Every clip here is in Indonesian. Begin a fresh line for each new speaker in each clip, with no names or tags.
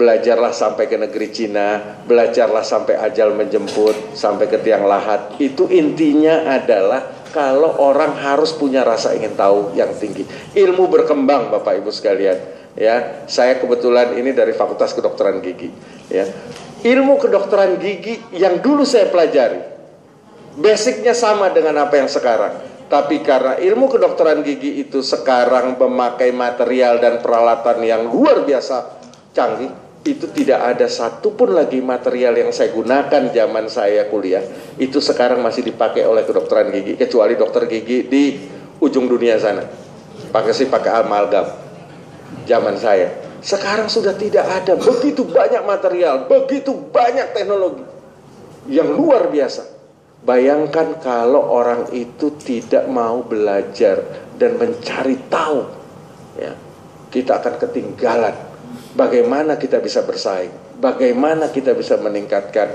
belajarlah sampai ke negeri Cina, belajarlah sampai ajal menjemput, sampai ke tiang lahat. Itu intinya adalah kalau orang harus punya rasa ingin tahu yang tinggi. Ilmu berkembang Bapak Ibu sekalian. Ya, saya kebetulan ini dari Fakultas Kedokteran Gigi. Ya, ilmu kedokteran gigi yang dulu saya pelajari, basicnya sama dengan apa yang sekarang. Tapi karena ilmu kedokteran gigi itu sekarang memakai material dan peralatan yang luar biasa canggih, itu tidak ada satupun lagi material yang saya gunakan zaman saya kuliah itu sekarang masih dipakai oleh kedokteran gigi, kecuali dokter gigi di ujung dunia sana pakai amalgam. Zaman saya, sekarang sudah tidak ada. Begitu banyak material, begitu banyak teknologi yang luar biasa. Bayangkan kalau orang itu tidak mau belajar dan mencari tahu, ya, kita akan ketinggalan. Bagaimana kita bisa bersaing? Bagaimana kita bisa meningkatkan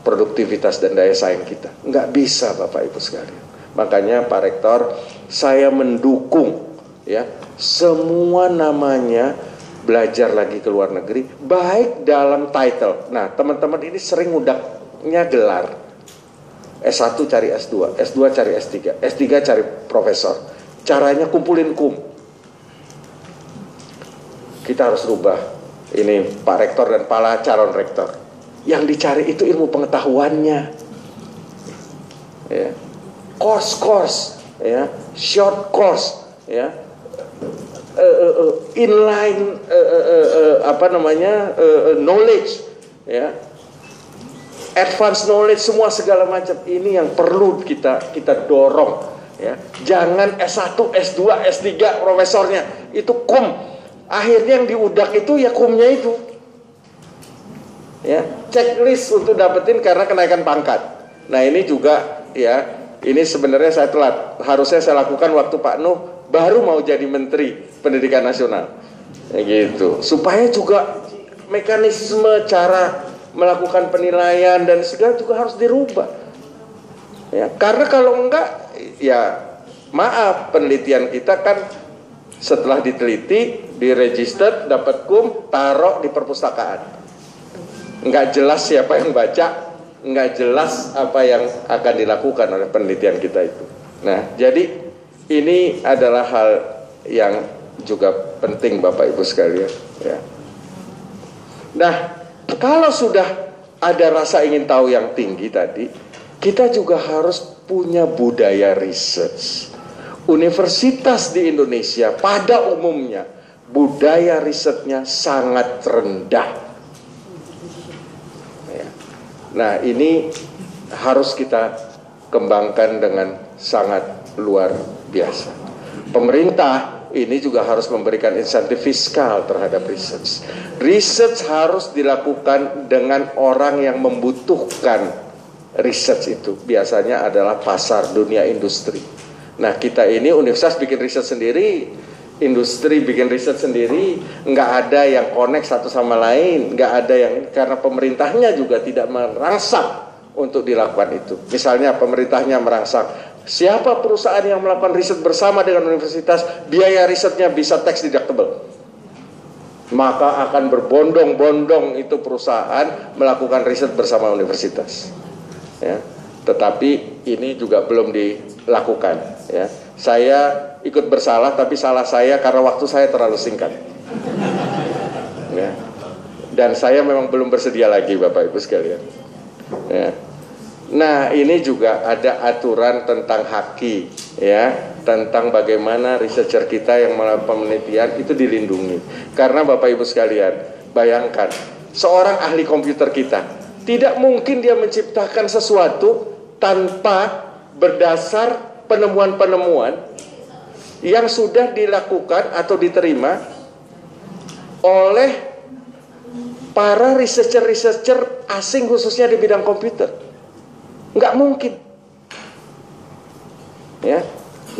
produktivitas dan daya saing kita? Nggak bisa Bapak Ibu sekalian. Makanya Pak Rektor, saya mendukung ya semua namanya belajar lagi ke luar negeri, baik dalam title. Nah teman-teman ini sering udahnya gelar S1 cari S2, S2 cari S3, S3 cari profesor. Caranya kumpulin kum. Kita harus rubah ini Pak Rektor dan para calon rektor. Yang dicari itu ilmu pengetahuannya, ya. Course, ya, short course, ya, inline, knowledge, ya, advanced knowledge, semua segala macam ini yang perlu kita dorong, ya. Jangan S1, S2, S3 profesornya itu kum. Akhirnya yang diudak itu ya kumnya itu, ya, checklist untuk dapetin karena kenaikan pangkat. Nah ini juga ya, ini sebenarnya saya telat. Harusnya saya lakukan waktu Pak Nuh baru mau jadi Menteri Pendidikan Nasional, ya gitu. Supaya juga mekanisme cara melakukan penilaian dan segala juga harus dirubah. Ya, karena kalau enggak, ya maaf, penelitian kita kan setelah diteliti, diregister, dapat kum, taruh di perpustakaan. Nggak jelas siapa yang baca, nggak jelas apa yang akan dilakukan oleh penelitian kita itu. Nah, jadi ini adalah hal yang juga penting Bapak Ibu sekalian. Ya. Nah, kalau sudah ada rasa ingin tahu yang tinggi tadi, kita juga harus punya budaya research. Universitas di Indonesia pada umumnya budaya risetnya sangat rendah. Ya. Nah ini harus kita kembangkan dengan sangat luar biasa. Pemerintah ini juga harus memberikan insentif fiskal terhadap research. Research harus dilakukan dengan orang yang membutuhkan research itu. Biasanya adalah pasar dunia industri. Nah kita ini universitas bikin riset sendiri, industri bikin riset sendiri, nggak ada yang connect satu sama lain, nggak ada yang, karena pemerintahnya juga tidak merangsang untuk dilakukan itu. Misalnya pemerintahnya merangsang, siapa perusahaan yang melakukan riset bersama dengan universitas, biaya risetnya bisa tax deductible, maka akan berbondong-bondong itu perusahaan melakukan riset bersama universitas, ya. Tetapi ini juga belum dilakukan, ya. Saya ikut bersalah, tapi salah saya karena waktu saya terlalu singkat, ya. Dan saya memang belum bersedia lagi Bapak Ibu sekalian, ya. Nah ini juga ada aturan tentang haki, ya, tentang bagaimana researcher kita yang melakukan penelitian itu dilindungi. Karena Bapak Ibu sekalian, bayangkan seorang ahli komputer kita tidak mungkin dia menciptakan sesuatu tanpa berdasar penemuan-penemuan yang sudah dilakukan atau diterima oleh para researcher asing khususnya di bidang komputer. Nggak mungkin, ya.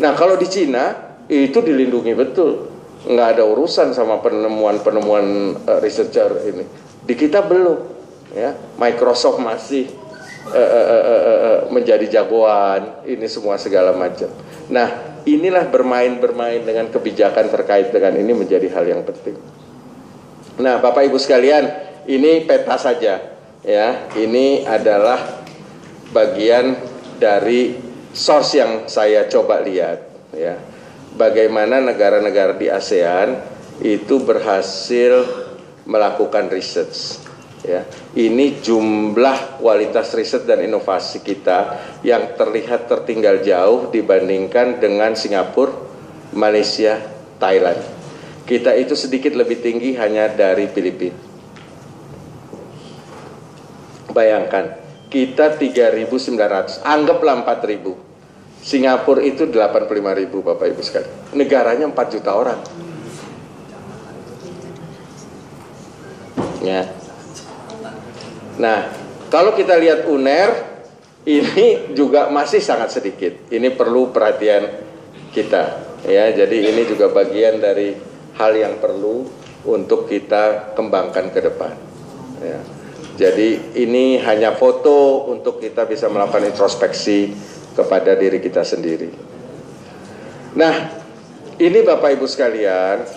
Nah kalau di Cina itu dilindungi betul, nggak ada urusan sama penemuan-penemuan researcher ini. Di kita belum, ya. Microsoft masih menjadi jagoan, ini semua segala macam. Nah inilah bermain dengan kebijakan terkait dengan ini menjadi hal yang penting. Nah, Bapak Ibu sekalian, ini peta saja ya. Ini adalah bagian dari source yang saya coba lihat ya. Bagaimana negara-negara di ASEAN itu berhasil melakukan research ya. Ini jumlah kualitas riset dan inovasi kita yang terlihat tertinggal jauh dibandingkan dengan Singapura, Malaysia, Thailand. Kita itu sedikit lebih tinggi hanya dari Filipina. Bayangkan, kita 3.900, anggaplah 4.000. Singapura itu 85.000 Bapak Ibu sekalian. Negaranya 4 juta orang. Ya. Nah, kalau kita lihat UNER, ini juga masih sangat sedikit. Ini perlu perhatian kita. Ya, jadi ini juga bagian dari hal yang perlu untuk kita kembangkan ke depan ya. Jadi ini hanya foto untuk kita bisa melakukan introspeksi kepada diri kita sendiri. Nah, ini Bapak Ibu sekalian,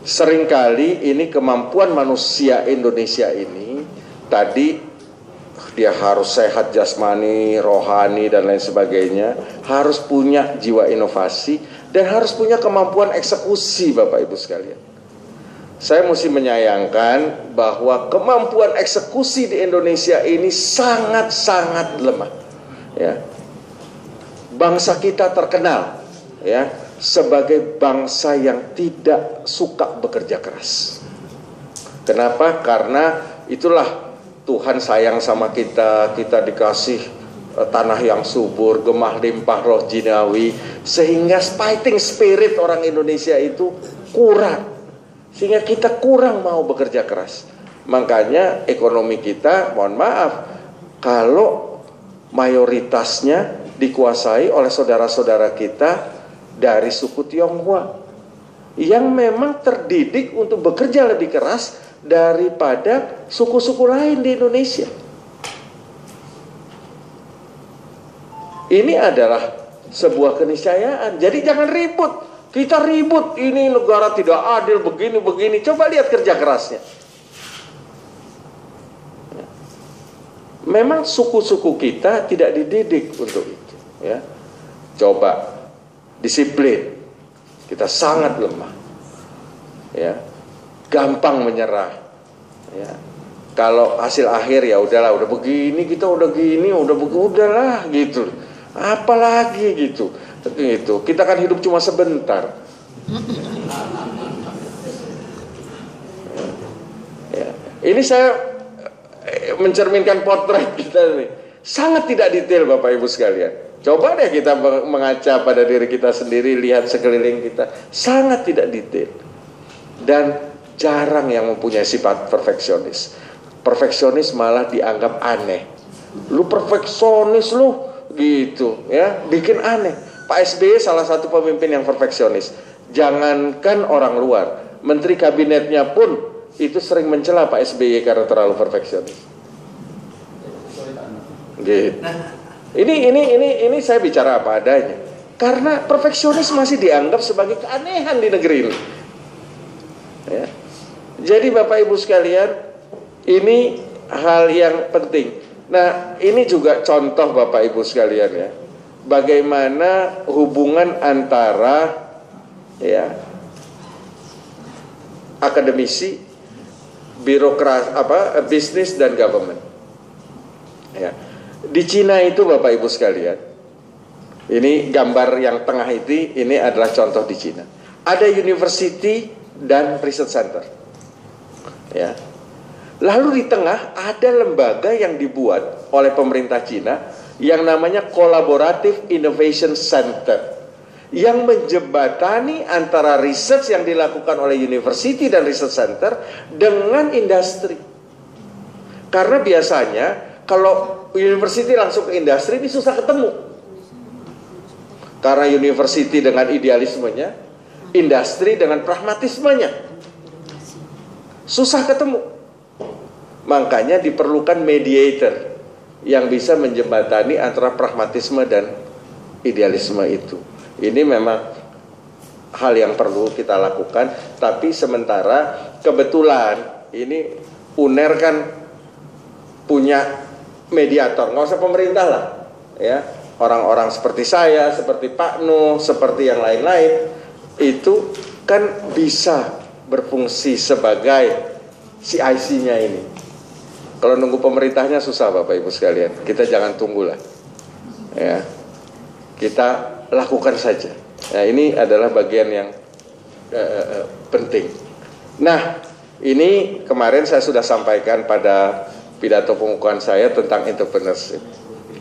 seringkali ini kemampuan manusia Indonesia ini, tadi dia harus sehat jasmani, rohani dan lain sebagainya, harus punya jiwa inovasi dan harus punya kemampuan eksekusi Bapak Ibu sekalian. Saya mesti menyayangkan bahwa kemampuan eksekusi di Indonesia ini sangat-sangat lemah ya. Bangsa kita terkenal ya sebagai bangsa yang tidak suka bekerja keras. Kenapa? Karena itulah Tuhan sayang sama kita, kita dikasih tanah yang subur, gemah limpah roh jinawi, sehingga fighting spirit orang Indonesia itu kurang, sehingga kita kurang mau bekerja keras. Makanya ekonomi kita, mohon maaf, kalau mayoritasnya dikuasai oleh saudara-saudara kita dari suku Tionghoa, yang memang terdidik untuk bekerja lebih keras daripada suku-suku lain di Indonesia. Ini adalah sebuah keniscayaan. Jadi jangan ribut. Kita ribut, ini negara tidak adil, begini-begini. Coba lihat kerja kerasnya. Memang suku-suku kita tidak dididik untuk itu ya. Coba disiplin. Kita sangat lemah. Ya. Gampang menyerah. Ya. Kalau hasil akhir ya udahlah, udah begini, kita udah gini, udahlah gitu. Apalagi gitu. Kita kan hidup cuma sebentar. Ya. Ini saya mencerminkan potret kita nih. Sangat tidak detail Bapak Ibu sekalian. Coba deh kita mengaca pada diri kita sendiri, lihat sekeliling kita. Sangat tidak detail. Dan jarang yang mempunyai sifat perfeksionis. Perfeksionis malah dianggap aneh. Lu perfeksionis lu gitu ya, bikin aneh. Pak SBY salah satu pemimpin yang perfeksionis. Jangankan orang luar, menteri kabinetnya pun itu sering mencela Pak SBY karena terlalu perfeksionis. Gitu. Ini saya bicara apa adanya. Karena perfeksionis masih dianggap sebagai keanehan di negeri ini. Ya. Jadi Bapak Ibu sekalian, ini hal yang penting. Nah, ini juga contoh Bapak Ibu sekalian ya. Bagaimana hubungan antara ya akademisi, birokrat, bisnis dan government. Ya. Di Cina itu Bapak Ibu sekalian, ini gambar yang tengah ini adalah contoh di Cina. Ada university dan research center. Ya. Lalu di tengah ada lembaga yang dibuat oleh pemerintah Cina yang namanya Collaborative Innovation Center, yang menjembatani antara research yang dilakukan oleh university dan research center dengan industri. Karena biasanya kalau university langsung ke industri ini susah ketemu. Karena university dengan idealismenya, industri dengan pragmatismenya, susah ketemu. Makanya diperlukan mediator yang bisa menjembatani antara pragmatisme dan idealisme itu. Ini memang hal yang perlu kita lakukan. Tapi sementara kebetulan ini UNER kan punya mediator, nggak usah pemerintah lah, ya, orang-orang seperti saya, seperti Pak Nuh, seperti yang lain-lain, itu kan bisa berfungsi sebagai CIC-nya ini. Kalau nunggu pemerintahnya susah Bapak Ibu sekalian, kita jangan tunggulah, ya, kita lakukan saja. Nah, ini adalah bagian yang penting. Nah, ini kemarin saya sudah sampaikan pada pidato pembukaan saya tentang entrepreneurship,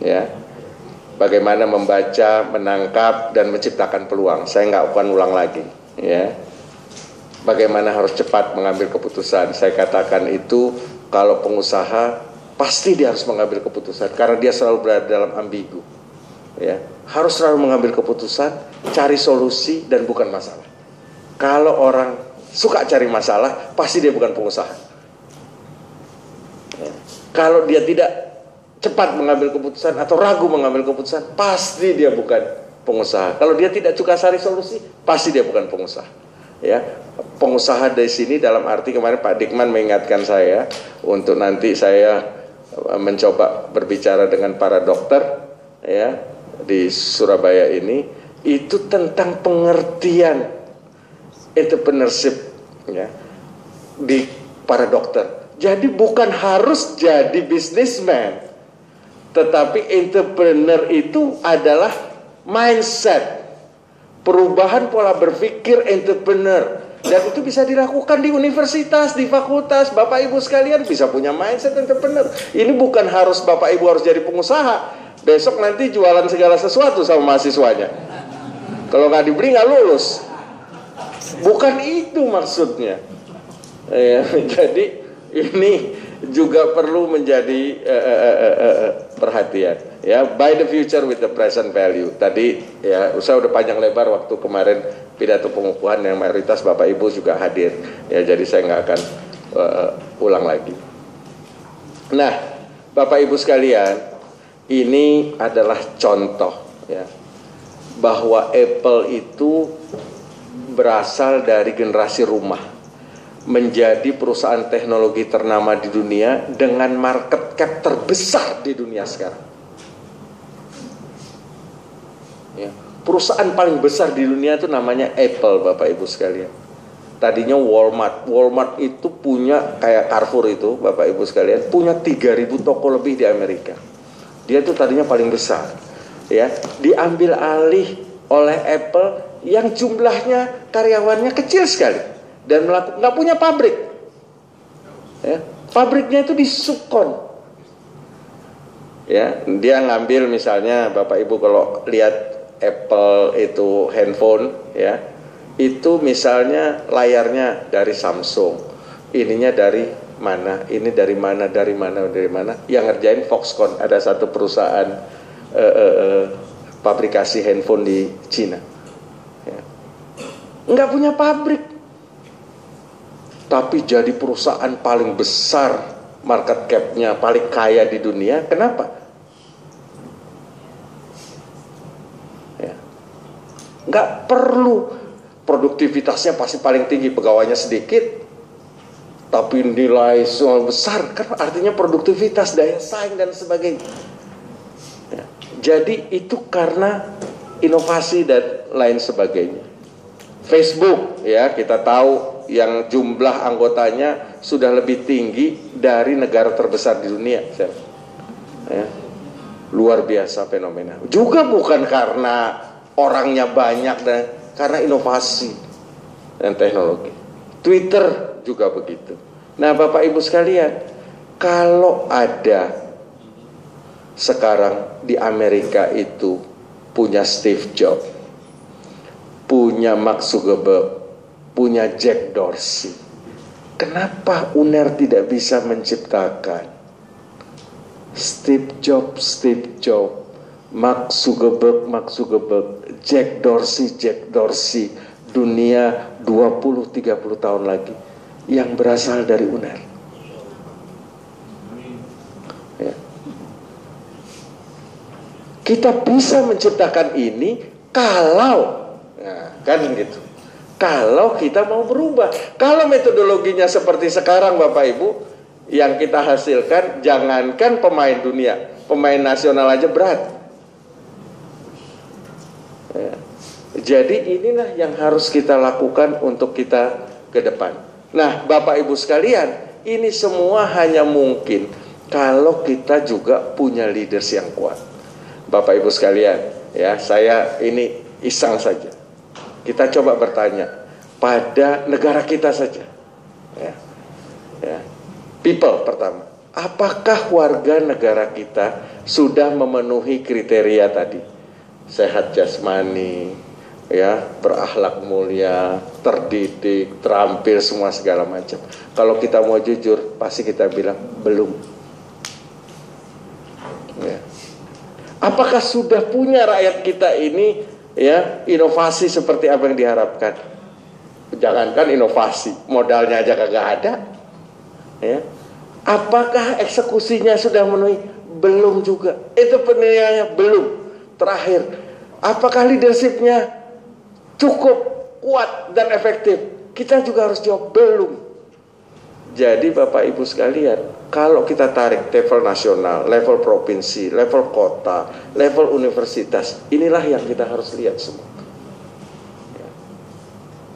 ya, bagaimana membaca, menangkap, dan menciptakan peluang. Saya nggak akan ulang lagi, ya. Bagaimana harus cepat mengambil keputusan. Saya katakan itu kalau pengusaha pasti dia harus mengambil keputusan karena dia selalu berada dalam ambigu, ya. Harus selalu mengambil keputusan, cari solusi dan bukan masalah. Kalau orang suka cari masalah, pasti dia bukan pengusaha. Ya. Kalau dia tidak cepat mengambil keputusan atau ragu mengambil keputusan, pasti dia bukan pengusaha. Kalau dia tidak suka cari solusi, pasti dia bukan pengusaha. Ya, pengusaha dari sini dalam arti kemarin Pak Dikman mengingatkan saya untuk nanti saya mencoba berbicara dengan para dokter, ya, di Surabaya ini, itu tentang pengertian entrepreneurship, ya, di para dokter. Jadi bukan harus jadi bisnismen, tetapi entrepreneur itu adalah mindset, perubahan pola berpikir entrepreneur. Dan itu bisa dilakukan di universitas, di fakultas. Bapak Ibu sekalian bisa punya mindset entrepreneur. Ini bukan harus Bapak Ibu harus jadi pengusaha. Besok nanti jualan segala sesuatu sama mahasiswanya. Kalau nggak dibeli nggak lulus. Bukan itu maksudnya. Ya, jadi ini juga perlu menjadi perhatian, ya. By the future with the present value. Tadi ya saya udah panjang lebar waktu kemarin pidato pengukuhan yang mayoritas Bapak Ibu juga hadir, ya, jadi saya nggak akan ulang lagi. Nah, Bapak Ibu sekalian, ini adalah contoh, ya, bahwa Apple itu berasal dari generasi rumah, menjadi perusahaan teknologi ternama di dunia dengan market cap terbesar di dunia sekarang. Ya, perusahaan paling besar di dunia itu namanya Apple, Bapak Ibu sekalian. Tadinya Walmart itu punya kayak Carrefour itu, Bapak Ibu sekalian, punya 3.000 toko lebih di Amerika. Dia itu tadinya paling besar, ya. Diambil alih oleh Apple yang jumlahnya karyawannya kecil sekali dan nggak punya pabrik, ya. Pabriknya itu di subkon, ya. Dia ngambil misalnya Bapak Ibu kalau lihat Apple itu handphone, ya, itu misalnya layarnya dari Samsung, ininya dari mana, ini dari mana, dari mana, dari mana. Yang ngerjain Foxconn, ada satu perusahaan pabrikasi handphone di Cina, ya. Nggak punya pabrik, tapi jadi perusahaan paling besar, market cap-nya paling kaya di dunia. Kenapa? Ya. Nggak perlu, produktivitasnya pasti paling tinggi, pegawainya sedikit, tapi nilai semua besar, kan artinya produktivitas, daya saing dan sebagainya. Ya. Jadi itu karena inovasi dan lain sebagainya. Facebook, ya, kita tahu yang jumlah anggotanya sudah lebih tinggi dari negara terbesar di dunia, ya. Luar biasa fenomena. Juga bukan karena orangnya banyak, dan karena inovasi dan teknologi. Twitter juga begitu. Nah, Bapak Ibu sekalian, kalau ada sekarang di Amerika itu punya Steve Jobs, punya Mark Zuckerberg, punya Jack Dorsey, kenapa UNER tidak bisa menciptakan Steve Jobs, Mark Zuckerberg, Jack Dorsey, dunia 20-30 tahun lagi yang berasal dari UNER, ya. Kita bisa menciptakan ini kalau, nah, kan gitu. Kalau kita mau berubah. Kalau metodologinya seperti sekarang Bapak Ibu, yang kita hasilkan jangankan pemain dunia, pemain nasional aja berat. Ya. Jadi inilah yang harus kita lakukan untuk kita ke depan. Nah, Bapak Ibu sekalian, ini semua hanya mungkin kalau kita juga punya leaders yang kuat. Bapak Ibu sekalian, ya, saya ini iseng saja. Kita coba bertanya pada negara kita saja. Ya. Ya. People pertama, apakah warga negara kita sudah memenuhi kriteria tadi? Sehat jasmani, ya, berakhlak mulia, terdidik, terampil, semua segala macam. Kalau kita mau jujur, pasti kita bilang belum. Ya. Apakah sudah punya rakyat kita ini, ya, inovasi seperti apa yang diharapkan? Jangankan inovasi, modalnya aja kagak ada. Ya. Apakah eksekusinya sudah memenuhi? Belum juga. Itu penilaiannya belum. Terakhir, apakah leadershipnya cukup kuat dan efektif? Kita juga harus jawab belum. Jadi Bapak Ibu sekalian, kalau kita tarik level nasional, level provinsi, level kota, level universitas, inilah yang kita harus lihat semua.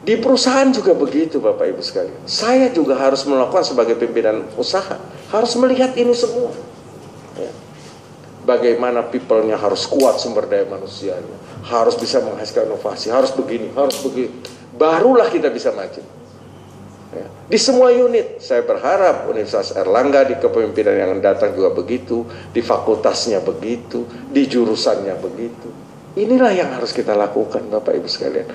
Di perusahaan juga begitu Bapak Ibu sekalian. Saya juga harus melakukan sebagai pimpinan usaha, harus melihat ini semua. Ya. Bagaimana people-nya harus kuat, sumber daya manusianya, harus bisa menghasilkan inovasi, harus begini, harus begitu. Barulah kita bisa maju. Ya. Di semua unit, saya berharap Universitas Airlangga di kepemimpinan yang datang juga begitu, di fakultasnya begitu, di jurusannya begitu. Inilah yang harus kita lakukan Bapak Ibu sekalian.